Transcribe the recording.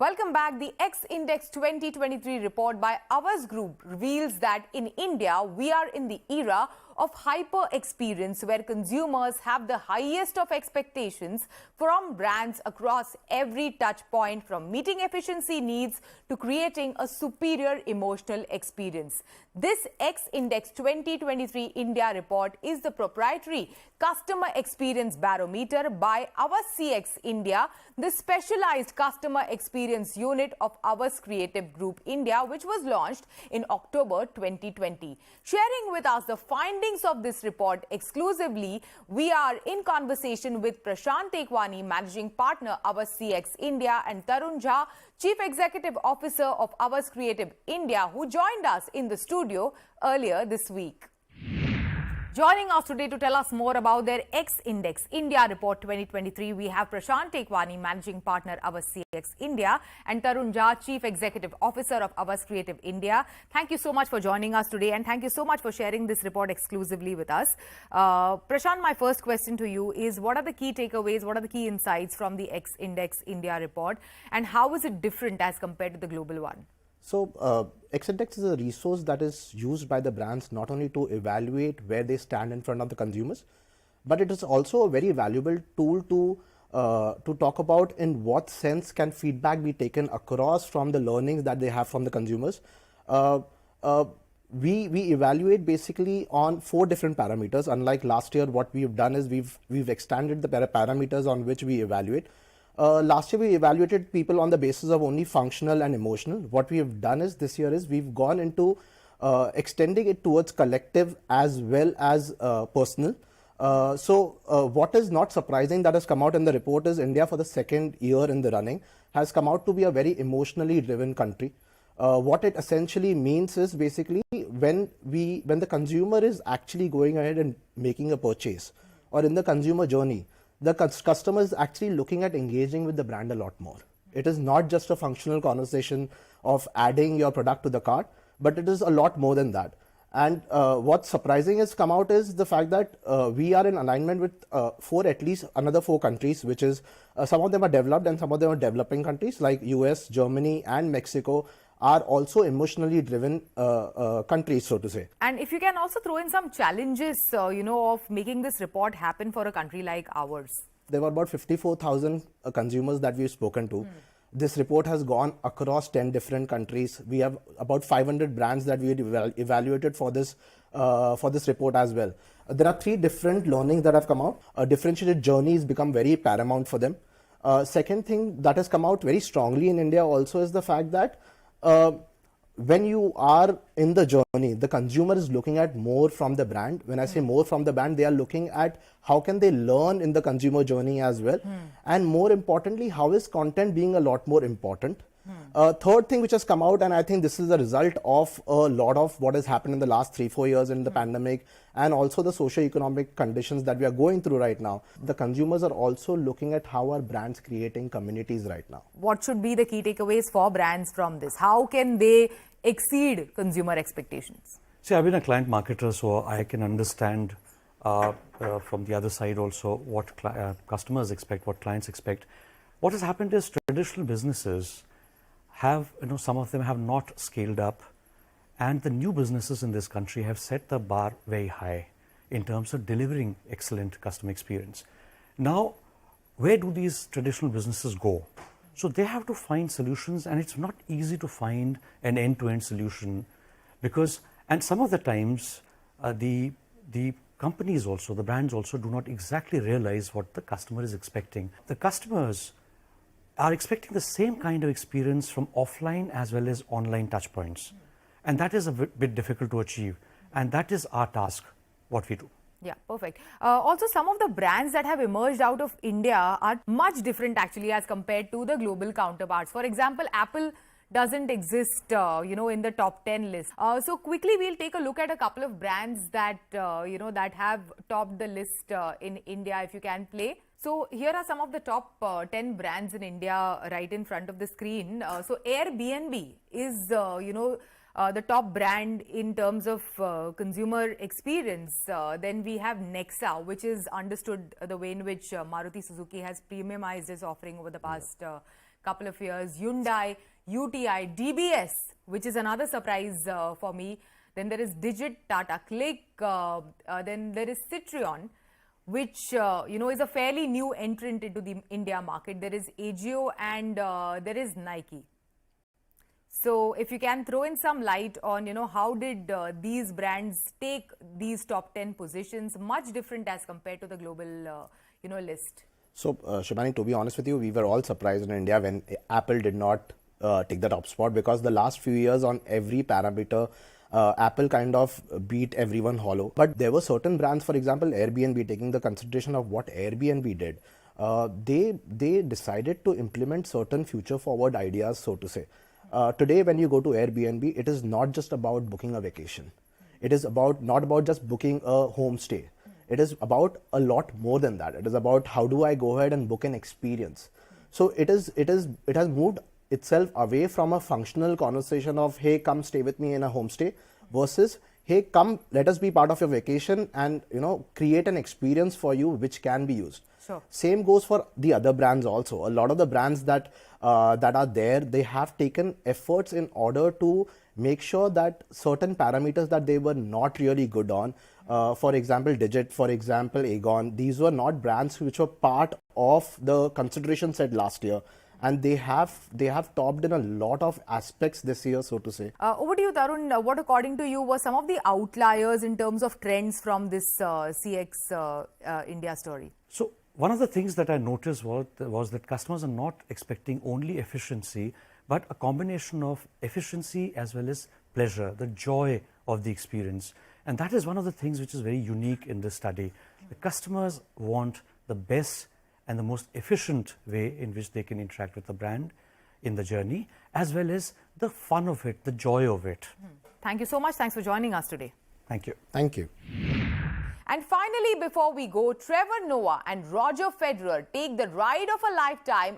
Welcome back. The X Index 2023 report by Havas Group reveals that in India, we are in the era of hyper experience where consumers have the highest of expectations from brands across every touch point, from meeting efficiency needs to creating a superior emotional experience. This X Index 2023 India report is the proprietary customer experience barometer by Havas CX India, the specialized customer experience unit of Havas Creative Group India, which was launched in October 2020. Sharing with us the findings of this report exclusively, we are in conversation with Prashant Tekwani, Managing Partner, Havas CX India, and Tarun Jha, Chief Executive Officer of Havas Creative India, who joined us in the studio earlier this week. Joining us today to tell us more about their X Index India Report 2023, we have Prashant Tekwani, Managing Partner, Havas CX India, and Tarun Jha, Chief Executive Officer of Havas Creative India. Thank you so much for joining us today, and thank you so much for sharing this report exclusively with us. Prashant, my first question to you is, what are the key takeaways, what are the key insights from the X Index India Report, and how is it different as compared to the global one? So, X-Index is a resource that is used by the brands not only to evaluate where they stand in front of the consumers, but it is also a very valuable tool to talk about in what sense can feedback be taken across from the learnings that they have from the consumers. We evaluate basically on 4 different parameters. Unlike last year, what we've done is we've extended the parameters on which we evaluate. Last year we evaluated people on the basis of only functional and emotional. What we have done is this year is we've gone into extending it towards collective as well as personal. What is not surprising that has come out in the report is India, for the second year in the running, has come out to be a very emotionally driven country. What it essentially means is basically when the consumer is actually going ahead and making a purchase, or in the consumer journey, the customer is actually looking at engaging with the brand a lot more. It is not just a functional conversation of adding your product to the cart, but it is a lot more than that. And what's surprising has come out is the fact that we are in alignment with at least another 4 countries, which is some of them are developed and some of them are developing countries like US, Germany and Mexico are also emotionally driven countries, so to say. And if you can also throw in some challenges, of making this report happen for a country like ours. There were about 54,000 consumers that we've spoken to. This report has gone across 10 different countries. We have about 500 brands that we had evaluated for this report as well. There are 3 different learnings that have come out. A differentiated journey has become very paramount for them. Second thing that has come out very strongly in India also is the fact that when you are in the journey, the consumer is looking at more from the brand. When I say more from the brand, they are looking at how can they learn in the consumer journey as well. And more importantly, how is content being a lot more important. Third thing which has come out, and I think this is the result of a lot of what has happened in the last 3-4 years in the pandemic, and also the socio-economic conditions that we are going through right now. The consumers are also looking at how are brands creating communities right now. What should be the key takeaways for brands from this? How can they exceed consumer expectations? See, I've been a client marketer, so I can understand from the other side also what customers expect, what clients expect. What has happened is traditional businesses have, some of them have not scaled up, and the new businesses in this country have set the bar very high in terms of delivering excellent customer experience. Now, where do these traditional businesses go? So they have to find solutions, and it's not easy to find an end-to-end solution because, and some of the times, the companies also, the brands also do not exactly realize what the customer is expecting. The customers are expecting the same kind of experience from offline as well as online touchpoints. And that is a bit difficult to achieve. And that is our task, what we do. Yeah, perfect. Also, some of the brands that have emerged out of India are much different actually as compared to the global counterparts. For example, Apple doesn't exist, in the top 10 list. So quickly, we'll take a look at a couple of brands that, that have topped the list in India, if you can play. So here are some of the top 10 brands in India right in front of the screen. So Airbnb is, the top brand in terms of consumer experience. Then we have Nexa, which is understood the way in which Maruti Suzuki has premiumized its offering over the past couple of years. Hyundai, UTI, DBS, which is another surprise for me. Then there is Digit, Tata Click. Then there is Citroen, which is a fairly new entrant into the India market. There is Agio and there is Nike. So if you can throw in some light on, how did these brands take these top 10 positions, much different as compared to the global, list. So, Shubhani, to be honest with you, we were all surprised in India when Apple did not take the top spot, because the last few years on every parameter, Apple kind of beat everyone hollow. But there were certain brands, for example, Airbnb, taking the consideration of what Airbnb did. They decided to implement certain future forward ideas, so to say. Today, when you go to Airbnb, it is not just about booking a vacation. It is not about just booking a homestay. It is about a lot more than that. It is about how do I go ahead and book an experience. So it has moved itself away from a functional conversation of, hey, come stay with me in a homestay, versus, hey, come, let us be part of your vacation and create an experience for you which can be used. Sure. Same goes for the other brands also. A lot of the brands that are there, they have taken efforts in order to make sure that certain parameters that they were not really good on, for example, Digit, for example, Aegon, these were not brands which were part of the consideration set last year. And they have topped in a lot of aspects this year, so to say. Over to you, Tarun. What, according to you, were some of the outliers in terms of trends from this CX India story? So one of the things that I noticed was that customers are not expecting only efficiency, but a combination of efficiency as well as pleasure, the joy of the experience. And that is one of the things which is very unique in this study. The customers want the best and the most efficient way in which they can interact with the brand in the journey, as well as the fun of it, the joy of it. Thank you so much. Thanks for joining us today. Thank you. Thank you. And finally, before we go, Trevor Noah and Roger Federer take the ride of a lifetime